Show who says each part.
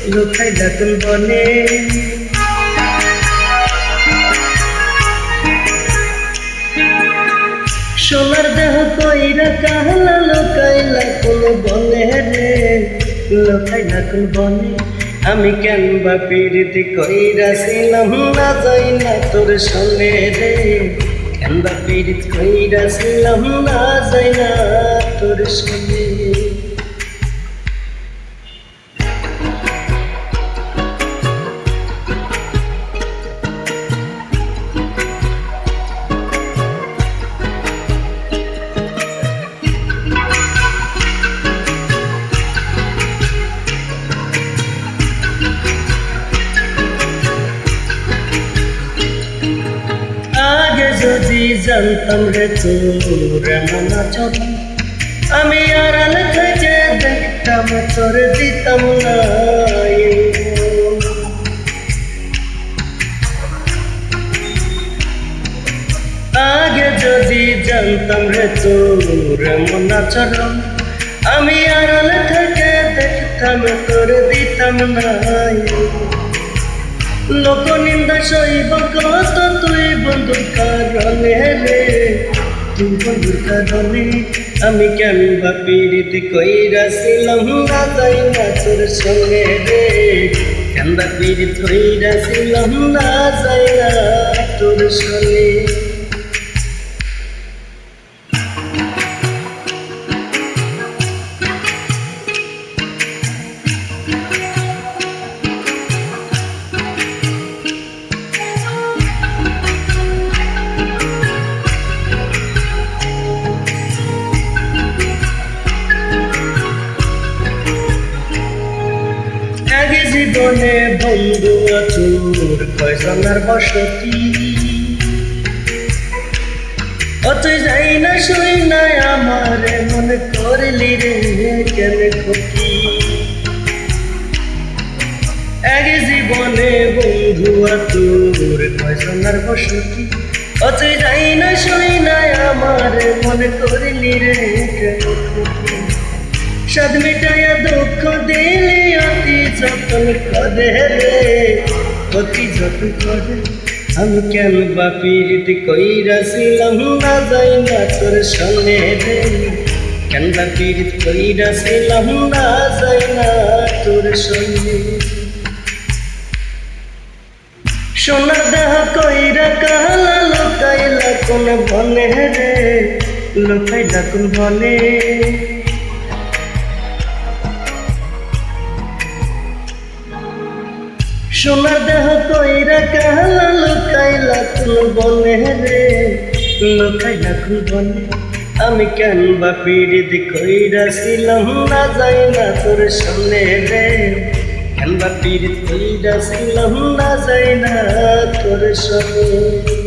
Speaker 1: লুকাইলা কোন বনে সোনার দেহ কইরা কাহলা লুকাইলা কোন বনে রে লুকাইলা কোন বনে আমি কেন বা পীড়িতি কইরাছিলাম না যাই না তোর সঙ্গে রে কেন বা পীড়িত কইরাছিলাম না যাই না তোর সঙ্গে যদি জানতাম রে তোর এমন আচরণ আমি আড়াল থেকে দেখতাম তোর দিতাম না আগে যদি জানতাম রে তোর এমন আচরণ আমি আড়াল থেকে দেখতাম তোর দিতাম না লোক নিন্দা সইব কত তুই বন্ধুর কারণে রে তুই বন্ধুর কারণে আমি কেন বা পীড়িত কইরাছিলাম না যাই না তোর সঙ্গে রে কেন বা পীড়িত কইরাছিলাম না যাই না তোর সঙ্গে জীবনে বন্ধু তোর কয়জনের বসতি অতই যাই না শুই না আমার মনে করলি রে কেন ক্ষতি এক জীবনে বন্ধু তোর কয়জনের বসতি অতই যাই না শুই না আমার মনে করলি রে কেন ক্ষতি সাদ মিটাইয়া দুঃখ দিলি অতি যতন করে রে অতি যতন করে আমি কেন বা পীড়িত কইরাছিলাম না যাই না তোর সঙ্গে রে কেন বা পীড়িত কইরাছিলাম না যাই না তোর সঙ্গে সোনার দেহ কইরা কালা লুকাইলা কোন বনে রে লুকাইলা কোন বনে সোনার দেহ কইরা কালা লুকাইলা কোন বনে রে লুকাইলা কোন বনে আমি কেন বা পীড়িত কইরাছিলাম না যাই না তোর সামনে রে কেন বা পীড়িত কইরাছিলাম না যাই না তোর সামনে